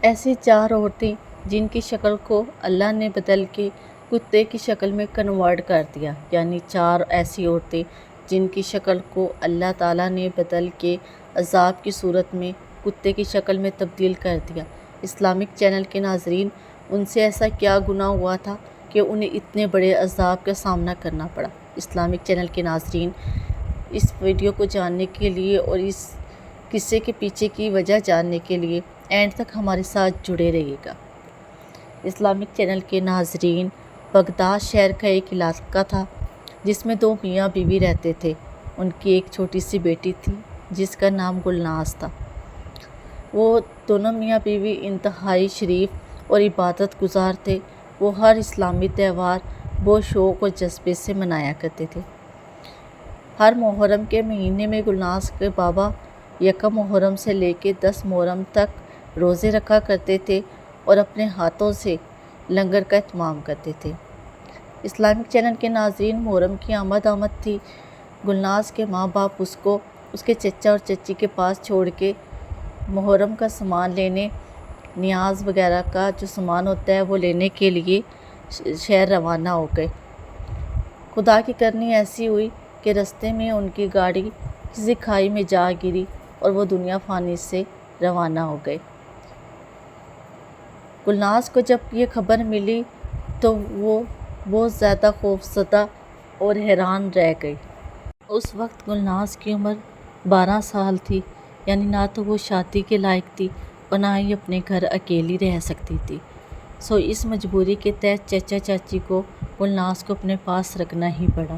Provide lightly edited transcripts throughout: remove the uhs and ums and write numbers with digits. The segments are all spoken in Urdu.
ایسی چار عورتیں جن کی شکل کو اللہ نے بدل کے کتے کی شکل میں کنورٹ کر دیا، یعنی چار ایسی عورتیں جن کی شکل کو اللہ تعالیٰ نے بدل کے عذاب کی صورت میں کتے کی شکل میں تبدیل کر دیا۔ اسلامک چینل کے ناظرین، ان سے ایسا کیا گناہ ہوا تھا کہ انہیں اتنے بڑے عذاب کا سامنا کرنا پڑا؟ اسلامک چینل کے ناظرین، اس ویڈیو کو جاننے کے لیے اور اس قصے کے پیچھے کی وجہ جاننے کے لیے اینڈ تک ہمارے ساتھ جڑے رہیے گا۔ اسلامک چینل کے ناظرین، بغداد شہر کا ایک علاقہ تھا جس میں دو میاں بیوی رہتے تھے۔ ان کی ایک چھوٹی سی بیٹی تھی جس کا نام گلناز تھا۔ وہ دونوں میاں بیوی انتہائی شریف اور عبادت گزار تھے۔ وہ ہر اسلامی تہوار بہت شوق اور جذبے سے منایا کرتے تھے۔ ہر محرم کے مہینے میں گلناز کے بابا یکم محرم سے لے کے 10 محرم تک روزے رکھا کرتے تھے اور اپنے ہاتھوں سے لنگر کا اہتمام کرتے تھے۔ اسلامک چینل کے ناظرین، محرم کی آمد تھی۔ گلناز کے ماں باپ اس کو اس کے چچا اور چچی کے پاس چھوڑ کے محرم کا سامان لینے، نیاز وغیرہ کا جو سامان ہوتا ہے وہ لینے کے لیے شہر روانہ ہو گئے۔ خدا کی کرنی ایسی ہوئی کہ رستے میں ان کی گاڑی کسی کھائی میں جا گری اور وہ دنیا فانی سے روانہ ہو گئے۔ گلناز کو جب یہ خبر ملی تو وہ بہت زیادہ خوفزدہ اور حیران رہ گئی۔ اس وقت گلناز کی عمر 12 سال تھی، یعنی نہ تو وہ شادی کے لائق تھی اور نہ ہی اپنے گھر اکیلی رہ سکتی تھی۔ اس مجبوری کے تحت چچا چاچی کو گلناز کو اپنے پاس رکھنا ہی پڑا۔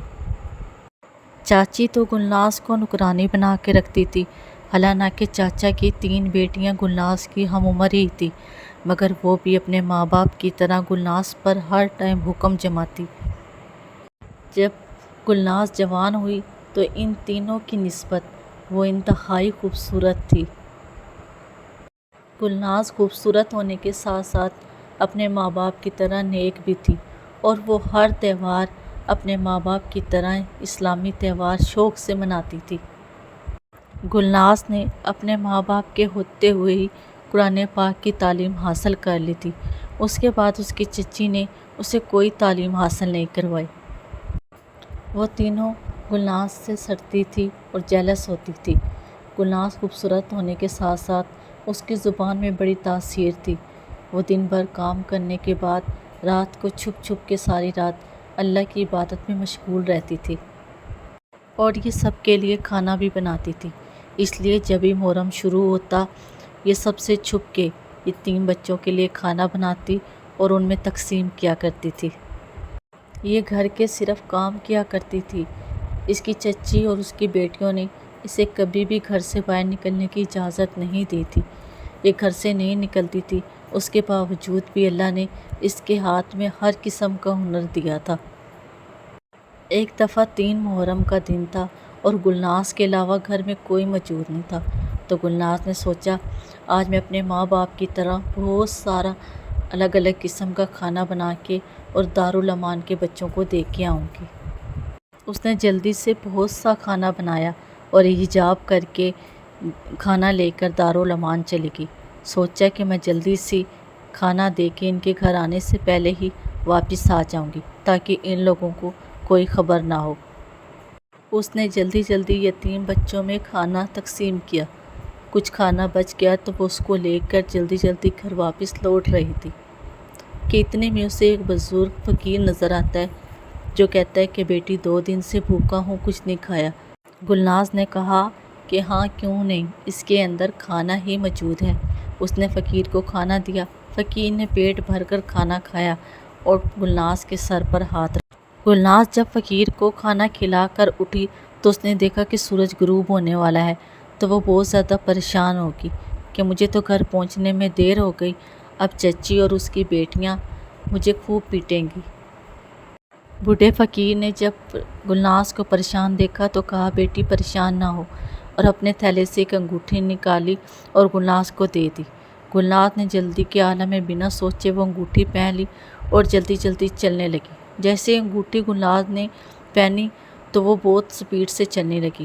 چاچی تو گلناز کو نوکرانی بنا کے رکھتی تھی، حالانکہ چاچا کی 3 بیٹیاں گلناز کی ہم عمر ہی تھی، مگر وہ بھی اپنے ماں باپ کی طرح گلناز پر ہر ٹائم حکم جماتی۔ جب گلناز جوان ہوئی تو ان تینوں کی نسبت وہ انتہائی خوبصورت تھی۔ گلناز خوبصورت ہونے کے ساتھ ساتھ اپنے ماں باپ کی طرح نیک بھی تھی اور وہ ہر تہوار اپنے ماں باپ کی طرح اسلامی تہوار شوق سے مناتی تھی۔ گلناز نے اپنے ماں باپ کے ہوتے ہوئے ہی قرآن پاک کی تعلیم حاصل کر لی تھی۔ اس کے بعد اس کی چچی نے اسے کوئی تعلیم حاصل نہیں کروائی۔ وہ تینوں گلناز سے سڑتی تھی اور جیلس ہوتی تھی۔ گلناز خوبصورت ہونے کے ساتھ ساتھ اس کی زبان میں بڑی تاثیر تھی۔ وہ دن بھر کام کرنے کے بعد رات کو چھپ چھپ کے ساری رات اللہ کی عبادت میں مشغول رہتی تھی اور یہ سب کے لیے کھانا بھی بناتی تھی۔ اس لیے جب ہی محرم شروع ہوتا یہ سب سے چھپ کے یہ 3 بچوں کے لیے کھانا بناتی اور ان میں تقسیم کیا کرتی تھی۔ یہ گھر کے صرف کام کیا کرتی تھی۔ اس کی چچی اور اس کی بیٹیوں نے اسے کبھی بھی گھر سے باہر نکلنے کی اجازت نہیں دی تھی۔ یہ گھر سے نہیں نکلتی تھی، اس کے باوجود بھی اللہ نے اس کے ہاتھ میں ہر قسم کا ہنر دیا تھا۔ ایک دفعہ 3 محرم کا دن تھا اور گلناز کے علاوہ گھر میں کوئی موجود نہیں تھا، تو گلناز نے سوچا آج میں اپنے ماں باپ کی طرح بہت سارا الگ الگ قسم کا کھانا بنا کے اور دارالامان کے بچوں کو دے کے آؤں گی۔ اس نے جلدی سے بہت سا کھانا بنایا اور حجاب کر کے کھانا لے کر دارالامان چلی گئی۔ سوچا کہ میں جلدی سے کھانا دے کے ان کے گھر آنے سے پہلے ہی واپس آ جاؤں گی تاکہ ان لوگوں کو کوئی خبر نہ ہو۔ اس نے جلدی جلدی یتیم بچوں میں کھانا تقسیم کیا۔ کچھ کھانا بچ گیا تو وہ اس کو لے کر جلدی جلدی گھر واپس لوٹ رہی تھی کہ اتنے میں اسے ایک بزرگ فقیر نظر آتا ہے جو کہتا ہے کہ بیٹی 2 دن سے بھوکا ہوں، کچھ نہیں کھایا۔ گلناز نے کہا کہ ہاں کیوں نہیں، اس کے اندر کھانا ہی موجود ہے۔ اس نے فقیر کو کھانا دیا۔ فقیر نے پیٹ بھر کر کھانا کھایا اور گلناز کے سر پر ہاتھ رکھا۔ گلناز جب فقیر کو کھانا کھلا کر اٹھی تو اس نے دیکھا کہ سورج غروب ہونے والا ہے، تو وہ بہت زیادہ پریشان ہوگی کہ مجھے تو گھر پہنچنے میں دیر ہو گئی، اب چچی اور اس کی بیٹیاں مجھے خوب پیٹیں گی۔ بوڑھے فقیر نے جب گلناز کو پریشان دیکھا تو کہا بیٹی پریشان نہ ہو، اور اپنے تھیلے سے ایک انگوٹھی نکالی اور گلناز کو دے دی۔ گلناز نے جلدی کے عالم میں بنا سوچے وہ انگوٹھی پہن لی اور جلدی جلدی چلنے لگی۔ جیسے انگوٹھی گلناز نے پہنی تو وہ بہت سپیڈ سے چلنے لگی۔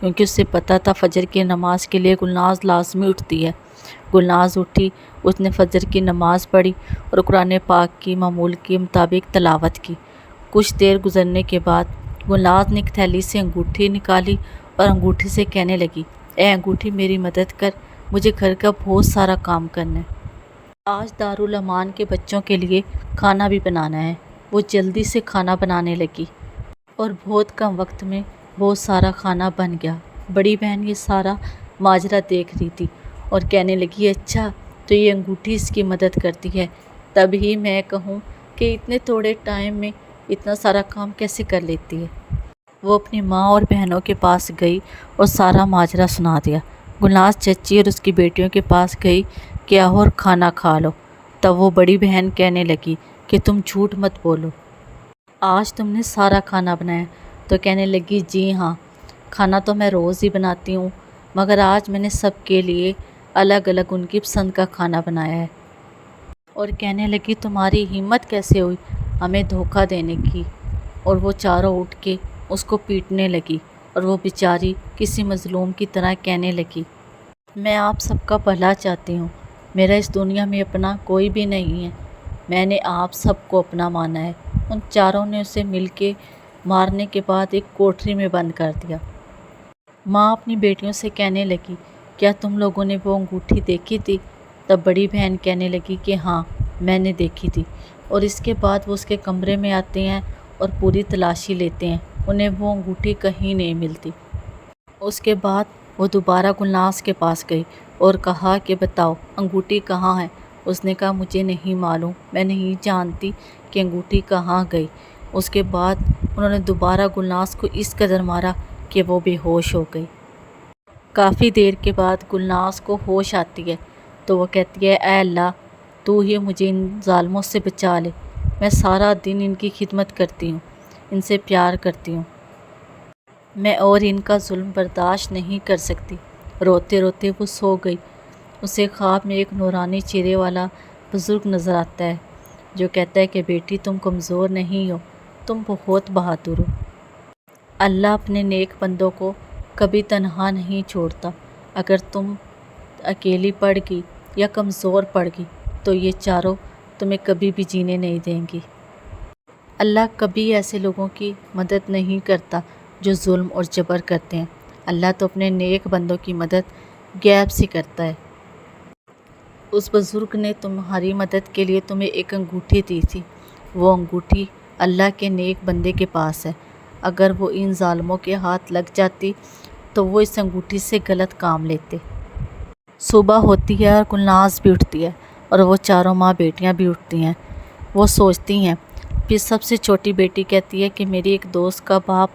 کیونکہ اسے پتہ تھا فجر کی نماز کے لیے گلناز لازمی اٹھتی ہے۔ گلناز اٹھی، اس نے فجر کی نماز پڑھی اور قرآن پاک کی معمول کے مطابق تلاوت کی۔ کچھ دیر گزرنے کے بعد گلناز نے ایک تھیلی سے انگوٹھی نکالی اور انگوٹھی سے کہنے لگی، اے انگوٹھی میری مدد کر، مجھے گھر کا بہت سارا کام کرنا ہے۔ آج دارالامان کے بچوں کے لیے کھانا بھی بنانا ہے۔ وہ جلدی سے کھانا بنانے لگی اور بہت کم وقت میں بہت سارا کھانا بن گیا۔ بڑی بہن یہ سارا ماجرا دیکھ رہی تھی اور کہنے لگی، اچھا تو یہ انگوٹھی اس کی مدد کرتی ہے، تب ہی میں کہوں کہ اتنے تھوڑے ٹائم میں اتنا سارا کام کیسے کر لیتی ہے۔ وہ اپنی ماں اور بہنوں کے پاس گئی اور سارا ماجرا سنا دیا۔ گلناز چچی اور اس کی بیٹیوں کے پاس گئی کہ آؤ اور کھانا کھا لو۔ تب وہ بڑی بہن کہنے لگی کہ تم جھوٹ مت بولو، آج تم نے سارا کھانا بنایا؟ تو کہنے لگی، جی ہاں، کھانا تو میں روز ہی بناتی ہوں، مگر آج میں نے سب کے لیے الگ الگ ان کی پسند کا کھانا بنایا ہے۔ اور کہنے لگی، تمہاری ہمت کیسے ہوئی ہمیں دھوکہ دینے کی؟ اور وہ چاروں اٹھ کے اس کو پیٹنے لگی اور وہ بیچاری کسی مظلوم کی طرح کہنے لگی، میں آپ سب کا بھلا چاہتی ہوں، میرا اس دنیا میں اپنا کوئی بھی نہیں ہے، میں نے آپ سب کو اپنا مانا ہے۔ ان چاروں نے اسے مل کے مارنے کے بعد ایک کوٹری میں بند کر دیا۔ ماں اپنی بیٹیوں سے کہنے لگی، کیا تم لوگوں نے وہ انگوٹھی دیکھی تھی؟ تب بڑی بہن کہنے لگی کہ ہاں میں نے دیکھی تھی، اور اس کے بعد وہ اس کے کمرے میں آتے ہیں اور پوری تلاشی لیتے ہیں، انہیں وہ انگوٹھی کہیں نہیں ملتی۔ اس کے بعد وہ دوبارہ گلناز کے پاس گئی اور کہا کہ بتاؤ انگوٹھی کہاں ہے؟ اس نے کہا، مجھے نہیں معلوم، میں نہیں جانتی کہ انگوٹھی کہاں گئی۔ اس کے بعد انہوں نے دوبارہ گلناز کو اس قدر مارا کہ وہ بے ہوش ہو گئی۔ کافی دیر کے بعد گلناز کو ہوش آتی ہے تو وہ کہتی ہے، اے اللہ، تو ہی مجھے ان ظالموں سے بچا لے، میں سارا دن ان کی خدمت کرتی ہوں، ان سے پیار کرتی ہوں، میں اور ان کا ظلم برداشت نہیں کر سکتی۔ روتے روتے وہ سو گئی۔ اسے خواب میں ایک نورانی چہرے والا بزرگ نظر آتا ہے جو کہتا ہے کہ بیٹی تم کمزور نہیں ہو، تم بہت بہادر ہو۔ اللہ اپنے نیک بندوں کو کبھی تنہا نہیں چھوڑتا۔ اگر تم اکیلی پڑ گئی یا کمزور پڑ گئی تو یہ چاروں تمہیں کبھی بھی جینے نہیں دیں گی۔ اللہ کبھی ایسے لوگوں کی مدد نہیں کرتا جو ظلم اور جبر کرتے ہیں۔ اللہ تو اپنے نیک بندوں کی مدد غیب سے کرتا ہے۔ اس بزرگ نے تمہاری مدد کے لیے تمہیں ایک انگوٹھی دی تھی، وہ انگوٹھی اللہ کے نیک بندے کے پاس ہے، اگر وہ ان ظالموں کے ہاتھ لگ جاتی تو وہ اس انگوٹھی سے غلط کام لیتے۔ صبح ہوتی ہے اور گلناز بھی اٹھتی ہے اور وہ چاروں ماں بیٹیاں بھی اٹھتی ہیں۔ وہ سوچتی ہیں، پھر سب سے چھوٹی بیٹی کہتی ہے کہ میری ایک دوست کا باپ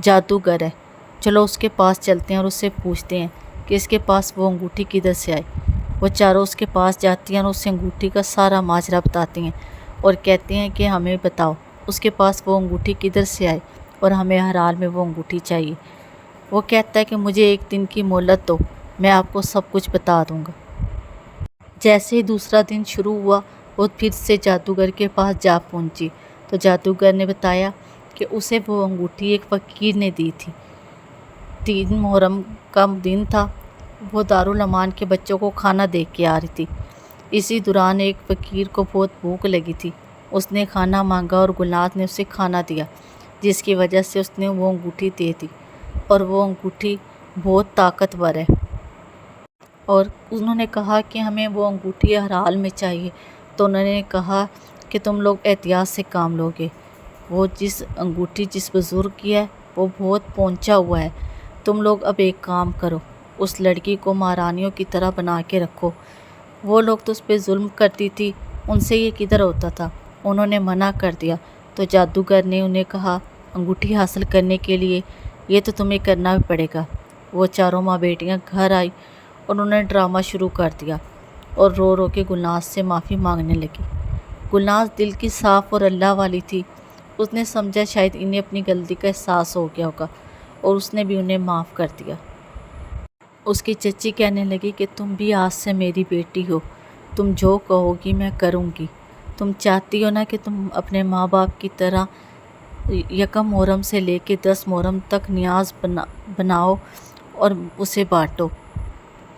جادوگر ہے، چلو اس کے پاس چلتے ہیں اور اس سے پوچھتے ہیں کہ اس کے پاس وہ انگوٹھی کدھر سے آئی۔ وہ چاروں اس کے پاس جاتی ہیں اور اس انگوٹھی کا سارا ماجرا بتاتی ہیں اور کہتے ہیں کہ ہمیں بتاؤ اس کے پاس وہ انگوٹھی کدھر سے آئی اور ہمیں ہر حال میں وہ انگوٹھی چاہیے۔ وہ کہتا ہے کہ مجھے ایک دن کی مہلت دو، میں آپ کو سب کچھ بتا دوں گا۔ جیسے ہی دوسرا دن شروع ہوا وہ پھر سے جادوگر کے پاس جا پہنچی تو جادوگر نے بتایا کہ اسے وہ انگوٹھی ایک فقیر نے دی تھی۔ 3 محرم کا دن تھا، وہ دارالامان کے بچوں کو کھانا دے کے آ رہی تھی۔ اسی دوران ایک فقیر کو بہت بھوک لگی تھی، اس نے کھانا مانگا اور گلناز نے اسے کھانا دیا، جس کی وجہ سے اس نے وہ انگوٹھی دے دی، اور وہ انگوٹھی بہت طاقتور ہے۔ اور انہوں نے کہا کہ ہمیں وہ انگوٹھی ہر حال میں چاہیے، تو انہوں نے کہا کہ تم لوگ احتیاط سے کام لوگے، وہ انگوٹھی جس بزرگ کی ہے وہ بہت پہنچا ہوا ہے، تم لوگ اب ایک کام کرو، اس لڑکی کو مہارانیوں کی طرح بنا کے رکھو۔ وہ لوگ تو اس پہ ظلم کرتی تھی، ان سے یہ کدھر ہوتا تھا، انہوں نے منع کر دیا تو جادوگر نے انہیں کہا انگوٹھی حاصل کرنے کے لیے یہ تو تمہیں کرنا بھی پڑے گا۔ وہ چاروں ماں بیٹیاں گھر آئی اور انہوں نے ڈرامہ شروع کر دیا اور رو رو کے گلناز سے معافی مانگنے لگی۔ گلناز دل کی صاف اور اللہ والی تھی، اس نے سمجھا شاید انہیں اپنی غلطی کا احساس ہو گیا ہوگا اور اس نے بھی انہیں معاف کر دیا۔ اس کی چچی کہنے لگی کہ تم بھی آج سے میری بیٹی ہو، تم جو کہو گی میں کروں گی، تم چاہتی ہو نا کہ تم اپنے ماں باپ کی طرح یکم محرم سے لے کے 10 محرم تک نیاز بناؤ اور اسے بانٹو۔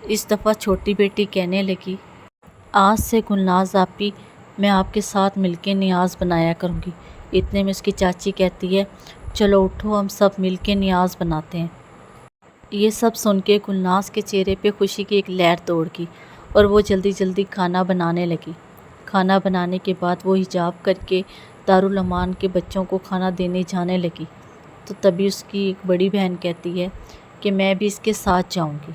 اس دفعہ چھوٹی بیٹی کہنے لگی، آج سے گلناز آپی میں آپ کے ساتھ مل کے نیاز بنایا کروں گی۔ اتنے میں اس کی چاچی کہتی ہے، چلو اٹھو ہم سب مل کے نیاز بناتے ہیں۔ یہ سب سن کے گلناز کے چہرے پہ خوشی کی ایک لہر دوڑ گئی اور وہ جلدی جلدی کھانا بنانے لگی۔ کھانا بنانے کے بعد وہ حجاب کر کے دارالامان کے بچوں کو کھانا دینے جانے لگی تو تبھی اس کی ایک بڑی بہن کہتی ہے کہ میں بھی اس کے ساتھ جاؤں گی۔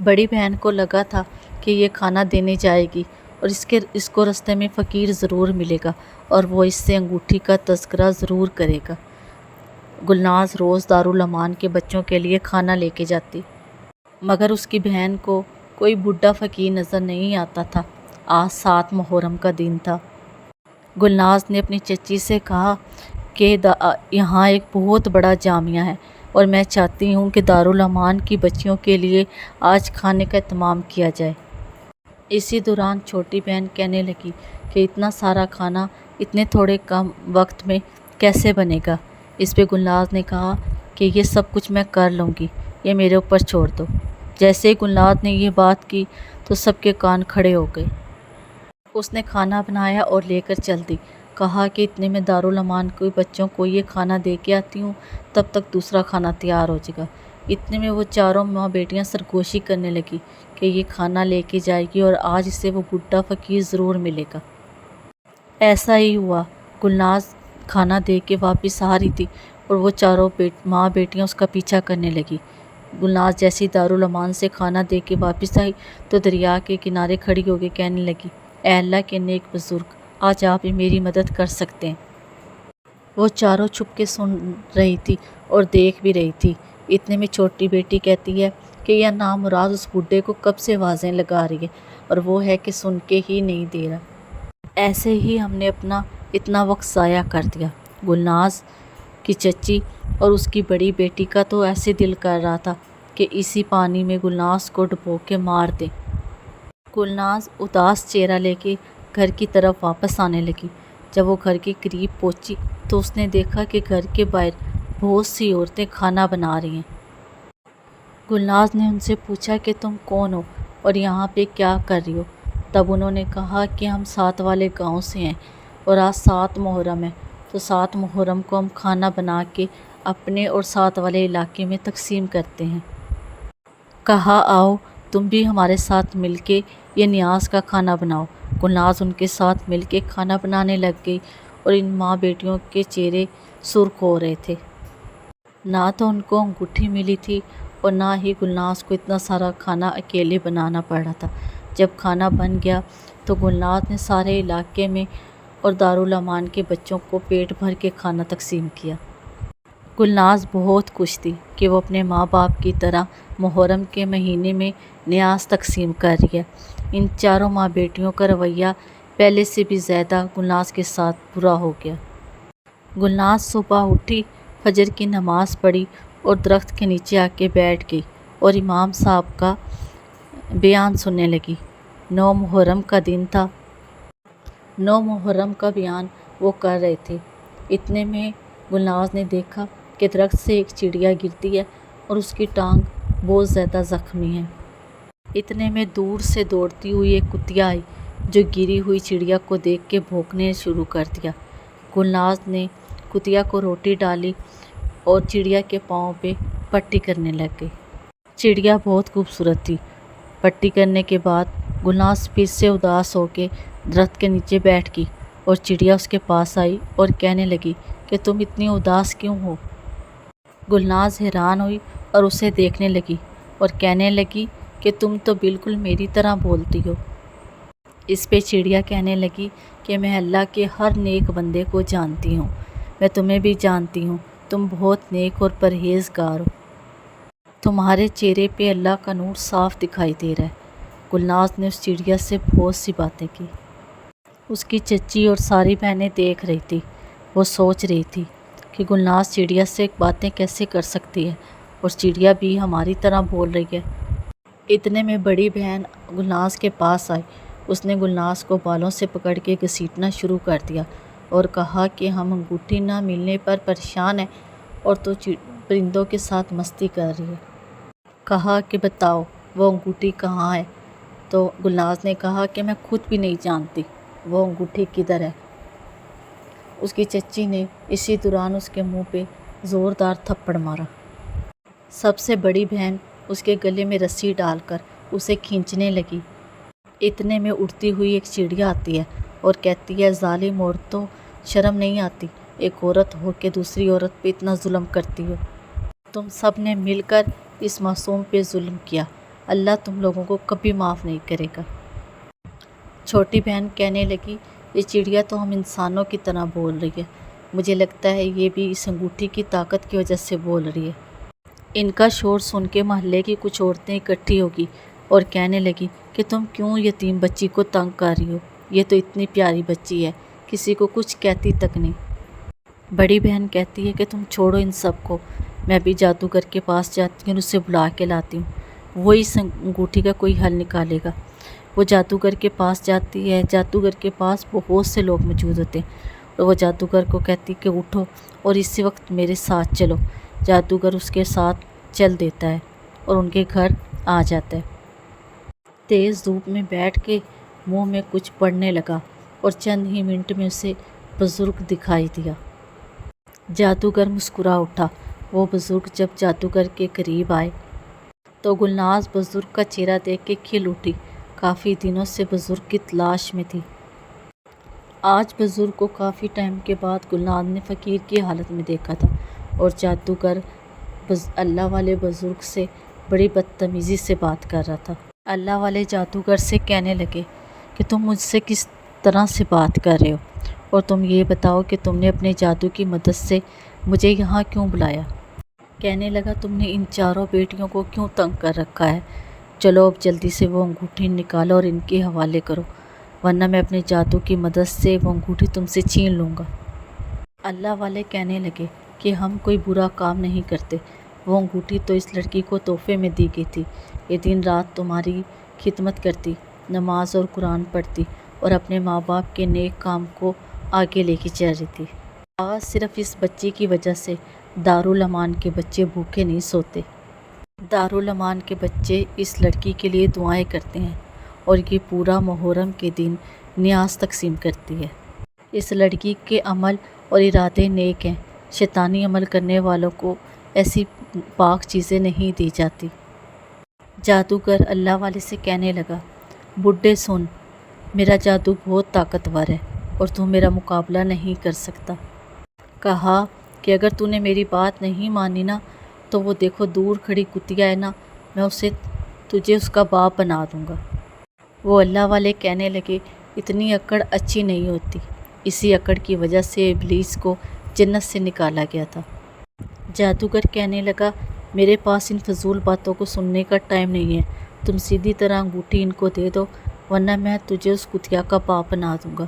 بڑی بہن کو لگا تھا کہ یہ کھانا دینے جائے گی اور اس کو رستے میں فقیر ضرور ملے گا اور وہ اس سے انگوٹھی کا تذکرہ ضرور کرے گا۔ گلناز روز دارالامان کے بچوں کے لیے کھانا لے کے جاتی، مگر اس کی بہن کو کوئی بوڑھا فقیر نظر نہیں آتا تھا۔ آج 7 محرم کا دن تھا۔ گلناز نے اپنی چچی سے کہا کہ یہاں ایک بہت بڑا جامعہ ہے اور میں چاہتی ہوں کہ دارالامان کی بچیوں کے لیے آج کھانے کا اہتمام کیا جائے۔ اسی دوران چھوٹی بہن کہنے لگی کہ اتنا سارا کھانا اتنے تھوڑے کم وقت میں کیسے بنے گا؟ اس پہ گلناز نے کہا کہ یہ سب کچھ میں کر لوں گی، یہ میرے اوپر چھوڑ دو۔ جیسے ہی گلناز نے یہ بات کی تو سب کے کان کھڑے ہو گئے۔ اس نے کھانا بنایا اور لے کر چل دی، کہا کہ اتنے میں دارالامان کے بچوں کو یہ کھانا دے کے آتی ہوں، تب تک دوسرا کھانا تیار ہو جائے گا۔ اتنے میں وہ چاروں ماں بیٹیاں سرگوشی کرنے لگی کہ یہ کھانا لے کے جائے گی اور آج اسے وہ بوڑھا فقیر ضرور ملے گا۔ ایسا ہی ہوا۔ گلناز کھانا دے کے واپس آ رہی تھی اور وہ چاروں ماں بیٹیاں اس کا پیچھا کرنے لگی۔ گلناز جیسی دارالامان سے کھانا دے کے واپس آئی تو دریا کے کنارے کھڑی ہو کے کہنے لگی، اے اللہ کے نیک بزرگ، آج آپ ہی میری مدد کر سکتے ہیں۔ وہ چاروں چھپ کے سن رہی تھی اور دیکھ بھی رہی تھی۔ اتنے میں چھوٹی بیٹی کہتی ہے کہ یہ نامراد اس بوڑھے کو کب سے آوازیں لگا رہی ہے اور وہ ہے کہ سن کے ہی نہیں دے رہا۔ ایسے ہی ہم نے اپنا اتنا وقت ضائع کر دیا۔ گلناز کی چچی اور اس کی بڑی بیٹی کا تو ایسے دل کر رہا تھا کہ اسی پانی میں گلناز کو ڈبو کے مار دیں۔ گلناز اداس چہرہ لے کے گھر کی طرف واپس آنے لگی۔ جب وہ گھر کے قریب پہنچی تو اس نے دیکھا کہ گھر کے باہر بہت سی عورتیں کھانا بنا رہی ہیں۔ گلناز نے ان سے پوچھا کہ تم کون ہو اور یہاں پہ کیا کر رہی ہو؟ تب انہوں نے کہا کہ ہم ساتھ والے گاؤں سے ہیں اور آج 7 محرم ہے، تو 7 محرم کو ہم کھانا بنا کے اپنے اور ساتھ والے علاقے میں تقسیم کرتے ہیں۔ کہا آؤ تم بھی ہمارے ساتھ مل کے یہ نیاز کا کھانا بناؤ۔ گلناز ان کے ساتھ مل کے کھانا بنانے لگ گئی اور ان ماں بیٹیوں کے چہرے سرخ ہو رہے تھے۔ نہ تو ان کو انگوٹھی ملی تھی اور نہ ہی گلناز کو اتنا سارا کھانا اکیلے بنانا پڑ رہا تھا۔ جب کھانا بن گیا تو گلناز نے سارے علاقے میں اور دارالامان کے بچوں کو پیٹ بھر کے کھانا تقسیم کیا۔ گلناز بہت خوش تھی کہ وہ اپنے ماں باپ کی طرح محرم کے مہینے میں نیاز تقسیم کر رہی ہے۔ ان چاروں ماں بیٹیوں کا رویہ پہلے سے بھی زیادہ گلناز کے ساتھ برا ہو گیا۔ گلناز صبح اٹھی، فجر کی نماز پڑھی اور درخت کے نیچے آ کے بیٹھ گئی اور امام صاحب کا بیان سننے لگی۔ 9 محرم کا دن تھا۔ 9 محرم کا بیان وہ کر رہے تھے۔ اتنے میں گلناز نے دیکھا کہ درخت سے ایک چڑیا گرتی ہے اور اس کی ٹانگ بہت زیادہ زخمی ہے۔ اتنے میں دور سے دوڑتی ہوئی ایک کتیا آئی جو گری ہوئی چڑیا کو دیکھ کے بھونکنے شروع کر دیا۔ گلناز نے کتیا کو روٹی ڈالی اور چڑیا کے پاؤں پہ پٹی کرنے لگ گئی۔ چڑیا بہت خوبصورت تھی۔ پٹی کرنے کے بعد گلناز پھر سے اداس ہو کے درخت کے نیچے بیٹھ گئی اور چڑیا اس کے پاس آئی اور کہنے لگی کہ تم اتنی اداس کیوں ہو؟ گلناز حیران ہوئی اور اسے دیکھنے لگی اور کہنے لگی کہ تم تو بالکل میری طرح بولتی ہو۔ اس پہ چڑیا کہنے لگی کہ میں اللہ کے ہر نیک بندے کو جانتی ہوں، میں تمہیں بھی جانتی ہوں، تم بہت نیک اور پرہیزگار ہو، تمہارے چہرے پہ اللہ کا نور صاف دکھائی دے رہا ہے۔ گلناز نے اس چڑیا سے بہت سی باتیں کی۔ اس کی چچی اور ساری بہنیں دیکھ رہی تھی۔ وہ سوچ رہی تھی کہ گلناز چڑیا سے باتیں کیسے کر سکتی ہے اور چڑیا بھی ہماری طرح بول رہی ہے۔ اتنے میں بڑی بہن گلناز کے پاس آئی۔ اس نے گلناز کو بالوں سے پکڑ کے گھسیٹنا شروع کر دیا اور کہا کہ ہم انگوٹھی نہ ملنے پر پریشان ہیں اور تو پرندوں کے ساتھ مستی کر رہی ہے۔ کہا کہ بتاؤ وہ انگوٹھی کہاں ہے؟ تو گلناز نے کہا کہ میں خود بھی نہیں جانتی وہ انگوٹھی کدھر ہے۔ اس کی چچی نے اسی دوران اس کے منہ پہ زوردار تھپڑ مارا۔ سب سے بڑی بہن اس کے گلے میں رسی ڈال کر اسے کھینچنے لگی۔ اتنے میں اڑتی ہوئی ایک چڑیا آتی ہے اور کہتی ہے، ظالم عورتوں، شرم نہیں آتی؟ ایک عورت ہو کے دوسری عورت پہ اتنا ظلم کرتی ہو۔ تم سب نے مل کر اس معصوم پہ ظلم کیا، اللہ تم لوگوں کو کبھی معاف نہیں کرے گا۔ چھوٹی بہن کہنے لگی، یہ چڑیا تو ہم انسانوں کی طرح بول رہی ہے، مجھے لگتا ہے یہ بھی اس انگوٹھی کی طاقت کی وجہ سے بول رہی ہے۔ ان کا شور سن کے محلے کی کچھ عورتیں اکٹھی ہوگی اور کہنے لگی کہ تم کیوں یتیم بچی کو تنگ کر رہی ہو، یہ تو اتنی پیاری بچی ہے، کسی کو کچھ کہتی تک نہیں۔ بڑی بہن کہتی ہے کہ تم چھوڑو ان سب کو، میں بھی جادوگر کے پاس جاتی ہوں، اسے بلا کے لاتی ہوں، وہی اس انگوٹھی کا کوئی حل نکالے گا۔ وہ جادوگر کے پاس جاتی ہے، جادوگر کے پاس بہت سے لوگ موجود ہوتے ہیں اور وہ جادوگر کو کہتی کہ اٹھو اور اسی وقت میرے ساتھ چلو۔ جادوگر اس کے ساتھ چل دیتا ہے اور ان کے گھر آ جاتا ہے۔ تیز دھوپ میں بیٹھ کے منہ میں کچھ پڑنے لگا اور چند ہی منٹ میں اسے بزرگ دکھائی دیا۔ جادوگر مسکرا اٹھا۔ وہ بزرگ جب جادوگر کے قریب آئے تو گلناز بزرگ کا چہرہ دیکھ کے کھل اٹھی، کافی دنوں سے بزرگ کی تلاش میں تھی۔ آج بزرگ کو کافی ٹائم کے بعد گلناز نے فقیر کی حالت میں دیکھا تھا اور جادوگر اللہ والے بزرگ سے بڑی بدتمیزی سے بات کر رہا تھا۔ اللہ والے جادوگر سے کہنے لگے کہ تم مجھ سے کس طرح سے بات کر رہے ہو، اور تم یہ بتاؤ کہ تم نے اپنے جادو کی مدد سے مجھے یہاں کیوں بلایا؟ کہنے لگا، تم نے ان چاروں بیٹیوں کو کیوں تنگ کر رکھا ہے؟ چلو اب جلدی سے وہ انگوٹھی نکالو اور ان کے حوالے کرو، ورنہ میں اپنے جادو کی مدد سے وہ انگوٹھی تم سے چھین لوں گا۔ اللہ والے کہنے لگے کہ ہم کوئی برا کام نہیں کرتے، وہ انگوٹھی تو اس لڑکی کو تحفے میں دی گئی تھی، یہ دن رات تمہاری خدمت کرتی، نماز اور قرآن پڑھتی اور اپنے ماں باپ کے نیک کام کو آگے لے کے چل رہی تھی۔ آج صرف اس بچی کی وجہ سے دارالامان کے بچے بھوکے نہیں سوتے۔ دارالامان کے بچے اس لڑکی کے لیے دعائیں کرتے ہیں اور یہ پورا محرم کے دن نیاز تقسیم کرتی ہے۔ اس لڑکی کے عمل اور ارادے نیک ہیں، شیطانی عمل کرنے والوں کو ایسی پاک چیزیں نہیں دی جاتی۔ جادوگر اللہ والے سے کہنے لگا، بڈھے سن، میرا جادو بہت طاقتور ہے اور تو میرا مقابلہ نہیں کر سکتا۔ کہا کہ اگر تو نے میری بات نہیں مانی نا تو وہ دیکھو دور کھڑی کتیا ہے نا، میں تجھے اس کا باپ بنا دوں گا۔ وہ اللہ والے کہنے لگے، اتنی اکڑ اچھی نہیں ہوتی، اسی اکڑ کی وجہ سے ابلیس کو جنت سے نکالا گیا تھا۔ جادوگر کہنے لگا، میرے پاس ان فضول باتوں کو سننے کا ٹائم نہیں ہے، تم سیدھی طرح انگوٹھی ان کو دے دو ورنہ میں تجھے اس کتیا کا باپ بنا دوں گا۔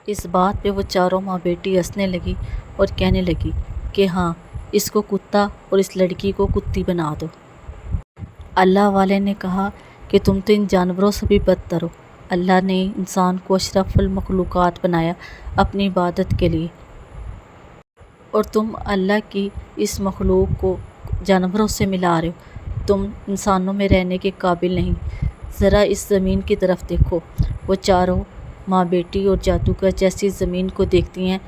اس بات پہ وہ چاروں ماں بیٹی ہنسنے لگی اور کہنے لگی کہ ہاں، اس کو کتا اور اس لڑکی کو کتی بنا دو۔ اللہ والے نے کہا کہ تم تو ان جانوروں سے بھی بدتر ہو، اللہ نے انسان کو اشرف المخلوقات بنایا اپنی عبادت کے لیے، اور تم اللہ کی اس مخلوق کو جانوروں سے ملا رہے ہو، تم انسانوں میں رہنے کے قابل نہیں، ذرا اس زمین کی طرف دیکھو۔ وہ چاروں ماں بیٹی اور جادوگر جیسی زمین کو دیکھتی ہیں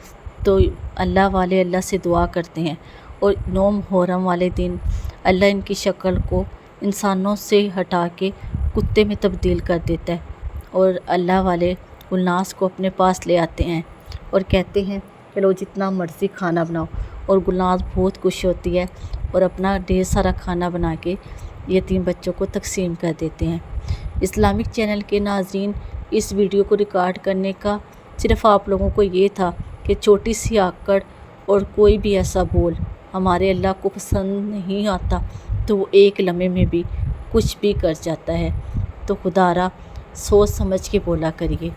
تو اللہ والے اللہ سے دعا کرتے ہیں، اور 9 محرم والے دن اللہ ان کی شکل کو انسانوں سے ہٹا کے کتے میں تبدیل کر دیتا ہے، اور اللہ والے گلناز کو اپنے پاس لے آتے ہیں اور کہتے ہیں چلو جتنا مرضی کھانا بناؤ، اور گلناز بہت خوش ہوتی ہے اور اپنا ڈھیر سارا کھانا بنا کے یتیم بچوں کو تقسیم کر دیتے ہیں۔ اسلامک چینل کے ناظرین، اس ویڈیو کو ریکارڈ کرنے کا صرف آپ لوگوں کو یہ تھا کہ چھوٹی سی آکڑ اور کوئی بھی ایسا بول ہمارے اللہ کو پسند نہیں آتا تو وہ ایک لمحے میں بھی کچھ بھی کر جاتا ہے، تو خدا را سوچ سمجھ کے بولا کریے۔